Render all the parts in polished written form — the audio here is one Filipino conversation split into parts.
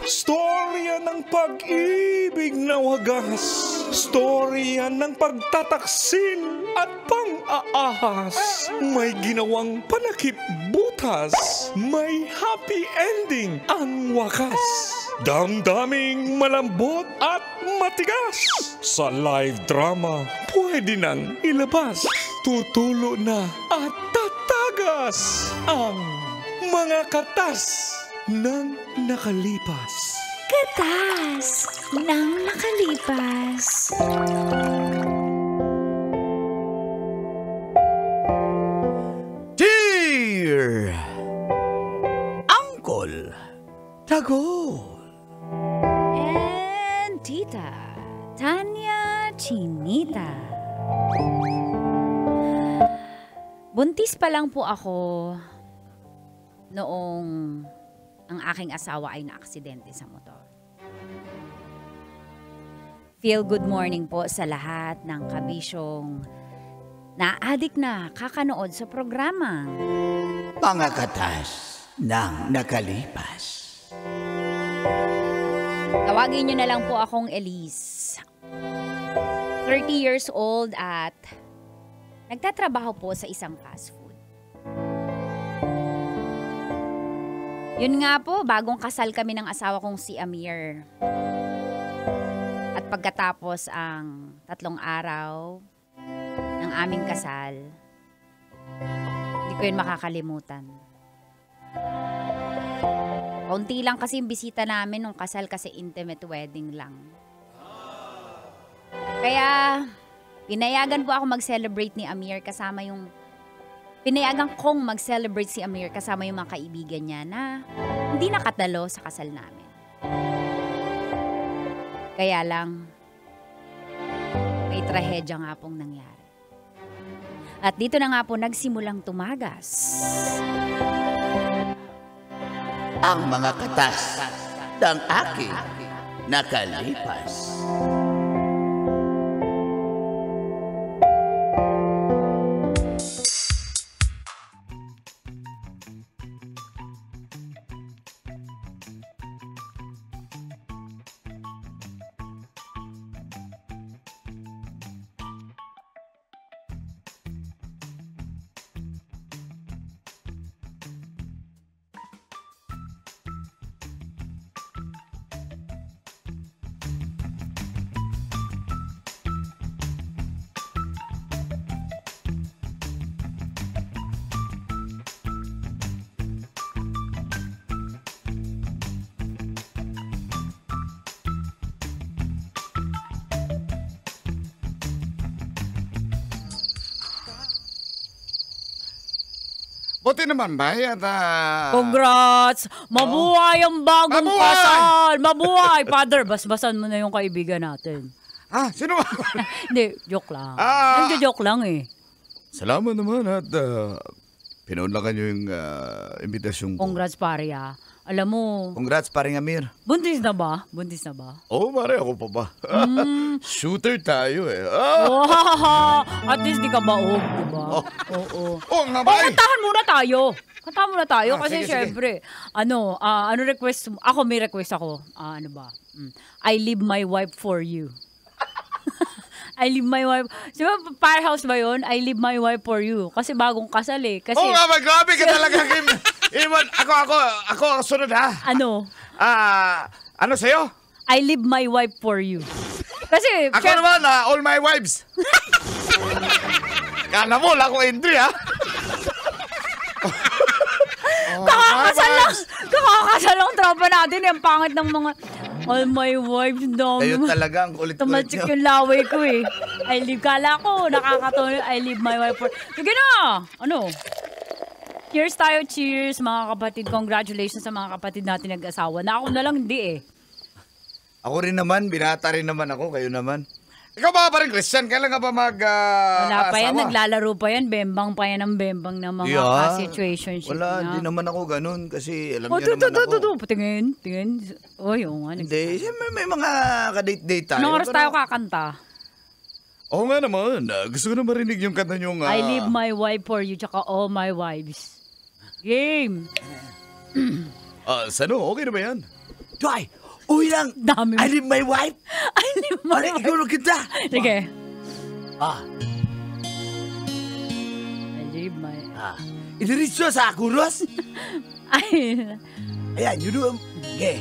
Storya ng pag-ibig na wagas. Storya ng pagtataksil at pang-aahas. May ginawang panakip butas. May happy ending ang wakas. Damdaming malambot at matigas. Sa live drama, pwede nang ilabas. Tutulo na at tatagas ang mga katas ng nakalipas. Katas ng nakalipas. Dear Uncle Tagol And Tita Tanya Chinita. Buntis pa lang po ako noong ang aking asawa ay naaksidente sa motor. Feel good morning po sa lahat ng kabisyong na-addict na kakanood sa programa. Mga katas ng nakalipas. Tawagin niyo na lang po akong Elise. 30 years old at nagtatrabaho po sa isang fast food. Yun nga po, bagong kasal kami ng asawa kong si Amir. At pagkatapos ang 3 araw ng aming kasal, hindi ko yun makakalimutan. Kaunti lang kasi yung bisita namin nung kasal kasi intimate wedding lang. Kaya pinayagan po ako mag-celebrate ni Amir kasama yung Pinayagan kong mag-celebrate si Amir kasama yung mga kaibigan niya na hindi nakatalo sa kasal namin. Kaya lang, may trahedya nga pong nangyari. At dito na nga po nagsimulang tumagas Ang mga katas ng aking nakalipas. Buti naman ba yan? Congrats! Mabuhay ang bagong Mabuhay! kasal! Mabuhay! Father, basbasan mo na yung kaibigan natin. Sino ba? Hindi, joke lang. Joke lang eh. Salamat naman at pinaunlakan nyo yung imbitasyon ko. Congrats, pare ah. Alam mo, Congrats, paring Amir. buntis na ba? Buntis na ba? Oo, mare, ako pa ba? Shooter tayo eh. Wow! At least di ka baog, di ba? Oo. Nga ba? Kantahan muna tayo. Kantahan muna tayo kasi sige, syempre, ano request? Ako may request ako. Ano ba? I leave my wife for you. I leave my wife. Di ba, firehouse ba yun? I leave my wife for you. Kasi bagong kasal eh. Kasi, Nga ba? Grabe ka talaga, Kim. Iwan, ako ang sunod ha. ano? Ano sa'yo? I leave my wife for you. Kasi, Ako naman, all my wives. Kala mo, wala akong entry ha. kakakasal lang tropa natin. Yung pangit ng mga, all my wives, Kayo talaga ang kulit-kulit tumatsik nyo. yung laway ko eh. Kala ko, nakakatuloy, I leave my wife for... Sige na! Ano? Cheers tayo, cheers mga kapatid. Congratulations sa mga kapatid natin nag-asawa. Na ako na lang hindi eh. Ako rin naman, binata rin naman ako, kayo naman. Ikaw ba pa rin Christian? Kailan ka ba Wala pa yan, asawa? naglalaro pa yan. Bembang pa yan ng bembang ng mga situationship Wala, na. hindi naman ako ganun kasi alam Oh, niyo naman ako. Tingin. Oh, yung nga. Hindi, may mga kadate-date tayo. Anong oras pero- tayo kakanta? Oo nga naman. Gusto ko na marinig yung kanta niyong... I leave my wife for you, tsaka all my wives. Game! Sano, okay na ba yan? Joy! Uy lang! Dami mo. I live my wife! I live my Ano, ikaw na kita! Sige. Ah, I live my... idiritso sa akuros? Ay... Ayan, yun doon. Okay.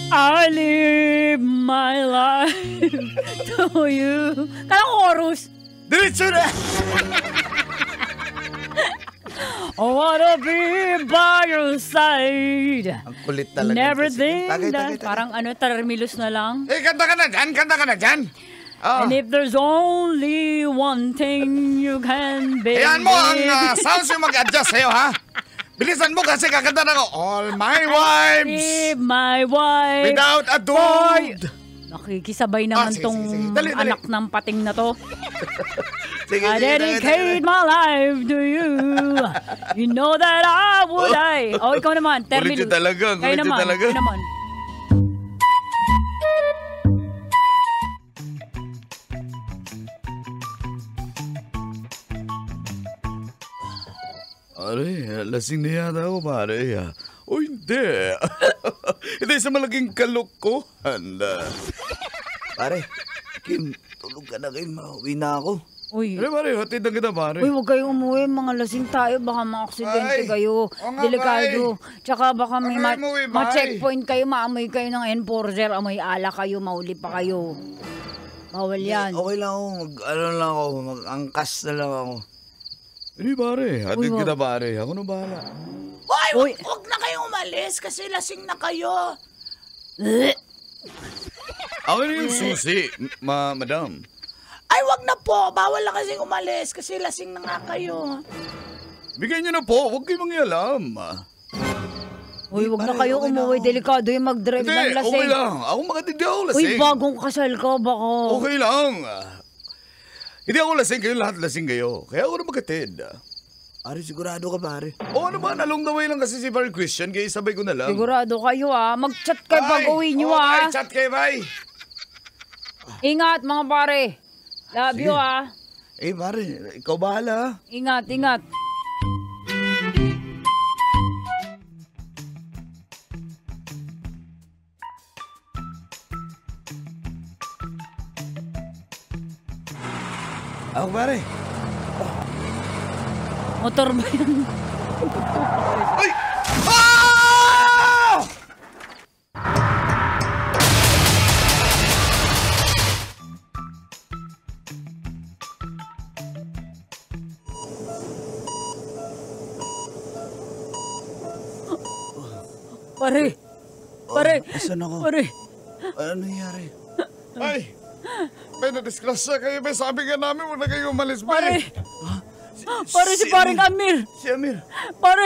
I live my life to you. Kala chorus. Diretso na! I wanna be by your side. Ang kulit talaga. And everything Tagay. that... Parang Tarmilos na lang. Kanta ka na dyan. And if there's only one thing you can be. Ayan mo, ang sounds yung mag-adjust sa'yo, ha? Bilisan mo kasi kakanta na ko. All my wives, Live my wife. without a dude. Nakikisabay naman sige, tong sige. Dali. anak ng pating na to. Sige, I dedicate my life to you. You know that I would die. Oh, ikaw naman. Kulit yun talaga, Kayo kulit yun naman, talaga. kayo naman. Pare, lasing na yata ako, pare. O hindi. Hindi sa malaking kalokohan. Pare, Kim, tulog ka na, Kim. Uwi na ako. Uy, Pare, hatid na kita, pare. uy, huwag kayong umuwi. Mga lasing tayo. Baka Ay, ma-aksidente kayo. oo nga, Delikado. Tsaka baka may Amoy mo, eh, bay. ma-checkpoint kayo. Maamoy kayo ng enforcer. Amoy ala kayo. Mauli pa kayo. Bawal yan. Okay lang ako. Mag-angkas na lang ako. Hindi, pare. Hatid Uy, kita, pare. Ako na bahala. Uy, Huwag na kayong umalis kasi lasing na kayo. Ako na yung susi, madam. Ay, wag na po. Bawal na kasing umalis kasi lasing na nga kayo. Bigyan niyo na po. Huwag kayo mangialam. uy, wag na Pare, kayo okay na umuwi. ako. Delikado yung mag-drive Hindi, ng lasing. okay lang. Ako makatid ako Uy, lasing. bagong kasal ka. Baka... Okay lang. Hindi ako lasing, kayo lahat lasing kayo. Kaya ako na makatid. Pare, sigurado ka, pare. Oo naman, along the way lang kasi si Pare Christian, kaya sabay ko na lang. Sigurado kayo mag-chat kayo pag uwi nyo Ay, chat kayo, bye. Ingat mga pare. Love you Eh, pare, ikaw bahala. Ingat, ingat. Ako, pare. Motor ba yan? Ay! Ah! Pare. Pare. Asan ako? Pare. Ano nangyari? Ay! May nadisgrasya kayo. May sabi ka namin, huwag na kayo umalis ba Pare. eh. Pare si paring Amir. Si Amir. Pare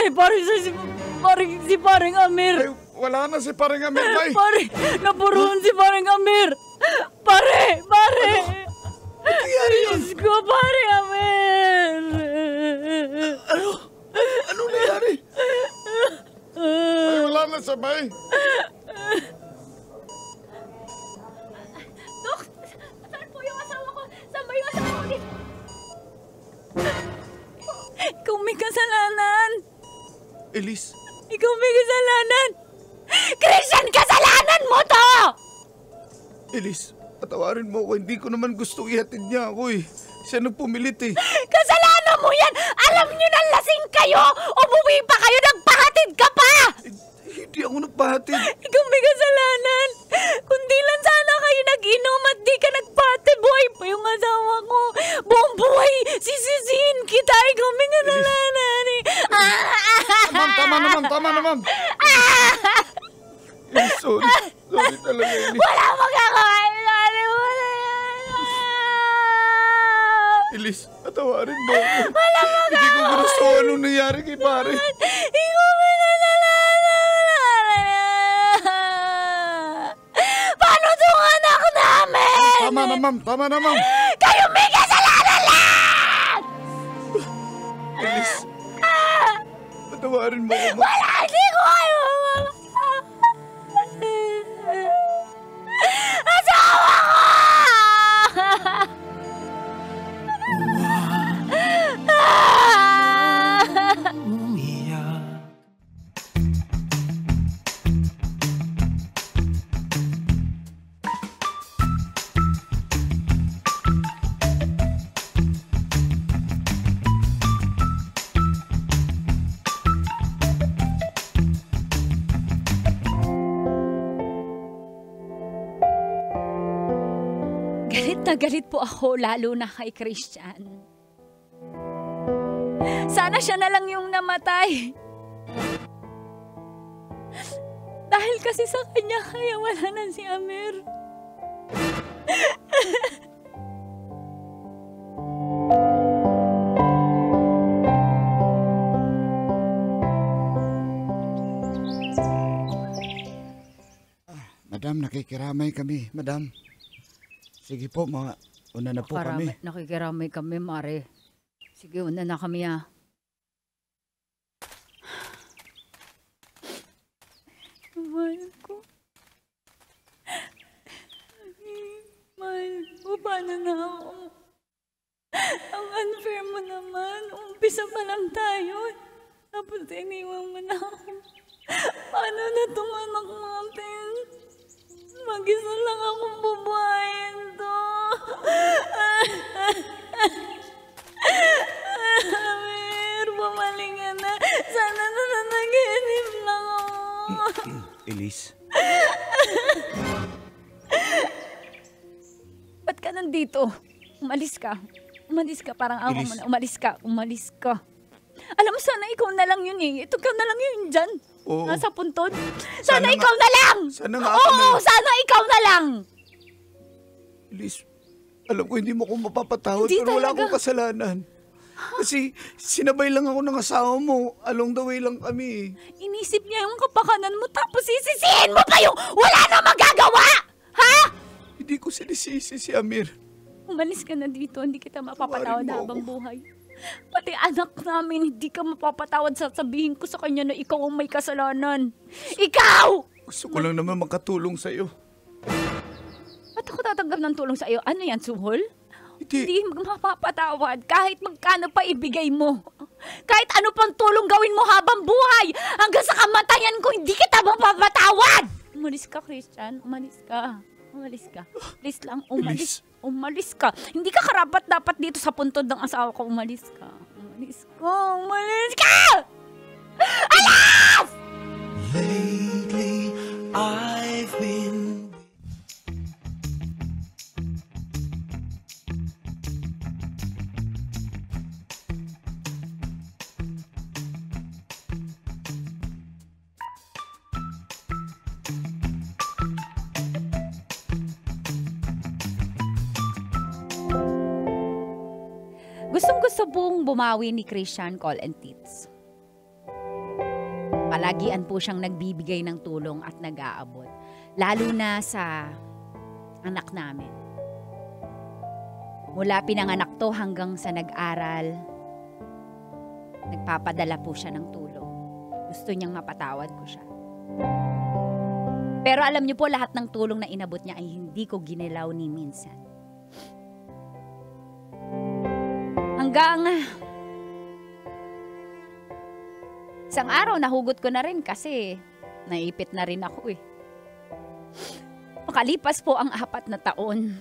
si paring Amir. Ay, wala na si Paring Amir, bay. Pare, napuruhan si paring Amir. Pare. Diyos ko, paring Amir. Ano nangyari? Ay, wala na siya, bay. Dok, saan po yung asawa ko? Saan ba yung asawa ko dito? Ikaw may kasalanan. Elise. Ikaw may kasalanan. Christian, kasalanan mo to! Elise, patawarin mo ako. Hindi ko naman gusto ihatid niya ako eh. Siya nagpumilit eh. Kasalanan mo yan! Alam nyo na lasing kayo! Umuwi pa kayo! Nagpahatid ka pa! Hindi ako nagpahatid. Ikaw may kasalanan! Kundi lang sana kayo nag-inom at di ka nagpahatid. Buhay pa yung asawa ko. Buong buhay, sisisihin kita. Ikaw may kasalanan eh. Ma'am, tama na, ma'am. Elise, sorry. Sorry talaga, Elise. Wala magkakain! Elise, patawarin mo ako. Hindi ko gusto anong nangyari kay pare. Ikaw may kasalanan! Paano itong anak namin? Tama na, ma'am. Kayo may kasalanan lang! Elise, patawarin mo ako, ma'am. Wala, hindi ko kayo asawa ko! na galit po ako lalo na kay Christian. Sana siya na lang yung namatay. Dahil kasi sa kanya kaya wala na si Amir. Madam, nakikiramay kami, madam. Sige po, una na po kami. Nakikiramay kami, Mare. Sige, una na kami Mahal ko. Mahal ko, paano na ako? Ang unfair mo naman. Umpisa pa lang tayo. Tapos iniwan mo na ako. Paano na itong anak natin? Mag-isa lang akong bubuhayin to. Amir, bumalik ka na. Sana nanaginip lang ako. Elise. Ba't ka nandito? Umalis ka. Umalis ka, parang ako mo na. Umalis ka. Alam mo, sana ikaw na lang yun eh. Ito ka na lang yun dyan. Oo. Nasa puntod. Sana ikaw na lang! Sana nga ako Oo, sana ikaw na lang! Elise, alam ko hindi mo ko mapapatawad Hindi pero wala talaga. akong kasalanan. Kasi sinabay lang ako ng asawa mo. Along the way lang kami. Inisip niya yung kapakanan mo tapos sisisihin mo pa yung wala na magagawa! Ha? Hindi ko sinisisi si Amir. Umalis ka na dito, hindi kita mapapatawad Tawarin mo habang ako. buhay. Pati anak namin, hindi ka mapapatawad. Sasabihin ko sa kanya na ikaw ang may kasalanan. Ikaw! Gusto ko lang naman makatulong sa'yo. Ba't ako tatanggap ng tulong sa iyo? Ano yan, suhol? Hindi. Hindi mapapatawad kahit magkano pa ibigay mo. Kahit ano pang tulong gawin mo habang buhay. Hanggang sa kamatayan ko, hindi kita mapapatawad! Umalis ka, Christian. Umalis ka. Umalis ka. Please lang, umalis. Umalis ka. Hindi ka karapat dapat dito sa puntod ng asawa ko. Umalis ka. Umalis ka. Umalis ka! Alas! Lately, I've been. Gustong-gusto pong bumawi ni Christian Call and Tits. Palagian po siyang nagbibigay ng tulong at nag-aabot. Lalo na sa anak namin. Mula pinanganak to hanggang sa nag-aral, nagpapadala po siya ng tulong. Gusto niyang mapatawad ko siya. Pero alam niyo po, lahat ng tulong na inabot niya ay hindi ko ginilaw ni minsan. Hanggang isang araw, nahugot ko na rin kasi naipit na rin ako eh. Makalipas po ang 4 na taon.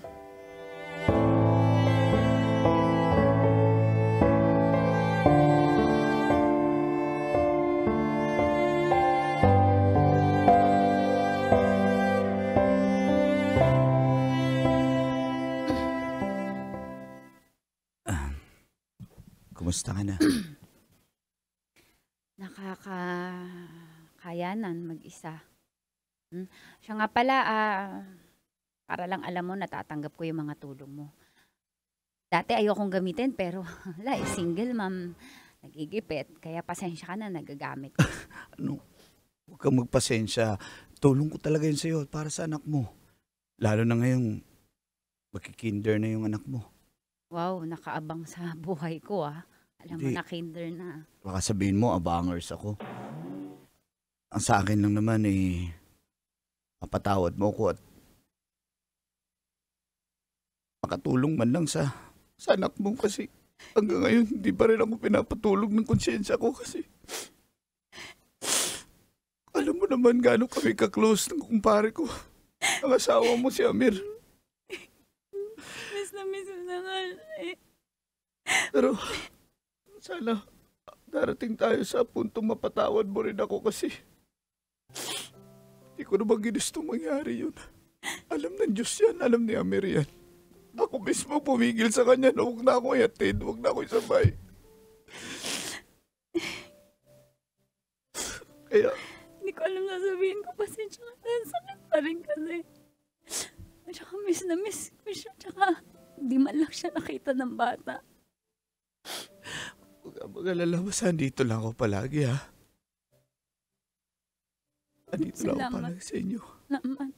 Kumusta ka na? Nakakayanan mag-isa. Siya nga pala, para lang alam mo, natatanggap ko yung mga tulong mo. Dati ayokong gamitin pero wala eh, single mom, nagigipit. Kaya pasensya ka na, nagagamit ko. Ano? Huwag kang magpasensya. Tulong ko talaga yun sa'yo para sa anak mo. Lalo na ngayong magkikinder na yung anak mo. Wow, nakaabang sa buhay ko ah. Alam mo Hindi. na kinder na. Baka sabihin mo, abangers ako. Ang sa akin lang naman eh, mapatawad mo ko at makatulong man lang sa anak mo kasi hanggang ngayon hindi pa rin ako pinapatulog ng konsyensya ko kasi alam mo naman gaano kami ka-close ng kumpare ko. Ang asawa mo si Amir. Miss na nga. Pero sana darating tayo sa puntong mapatawad mo rin ako kasi hindi ko naman ginusto mangyari yun. Alam ng Diyos yan, alam ni Amir yan. Ako mismo pumigil sa kanya na huwag na ako iatid, huwag na ako isabay. Kaya, Hindi ko alam sasabihin ko. Pasensya ka na. Sakit pa rin kasi. At saka miss na miss ko siya. Tsaka di man lang siya nakita ng bata. huwag ka mag-alala, basta dito lang ako palagi, ha? Andito lang ako Salamat. palagi sa inyo. Naman.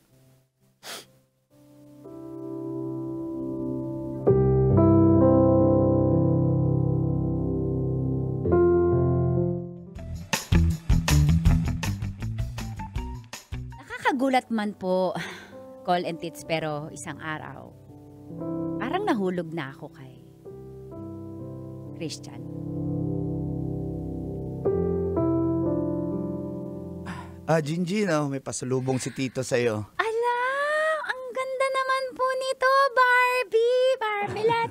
Nakakagulat man po, call and tits, pero isang araw, parang nahulog na ako kay Christian. Jinjin, may pasalubong si Tito sa'yo. Ala, ang ganda naman po nito, Barbie. Barmelat.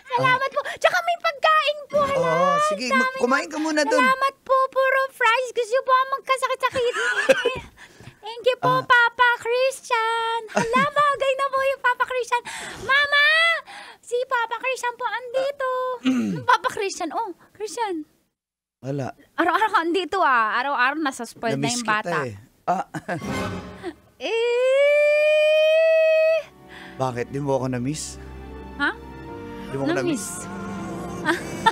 Salamat po. Tsaka may pagkain po. Hala. Oo, sige, kumain ka muna dun. Salamat po. Puro fries. Gusto po ang magkasakit-sakit. Thank you po, Papa Christian. Hala, bagay na po yung Papa Christian. Mama! Si Papa Christian po andito. Papa Christian. Oh, Christian. Wala. Araw-araw ka andito ah. Araw-araw nasa spoiled na Namiss yung bata. kita eh. Bakit? Di mo ako na-miss? Ha? Di mo ako na-miss? Na-miss.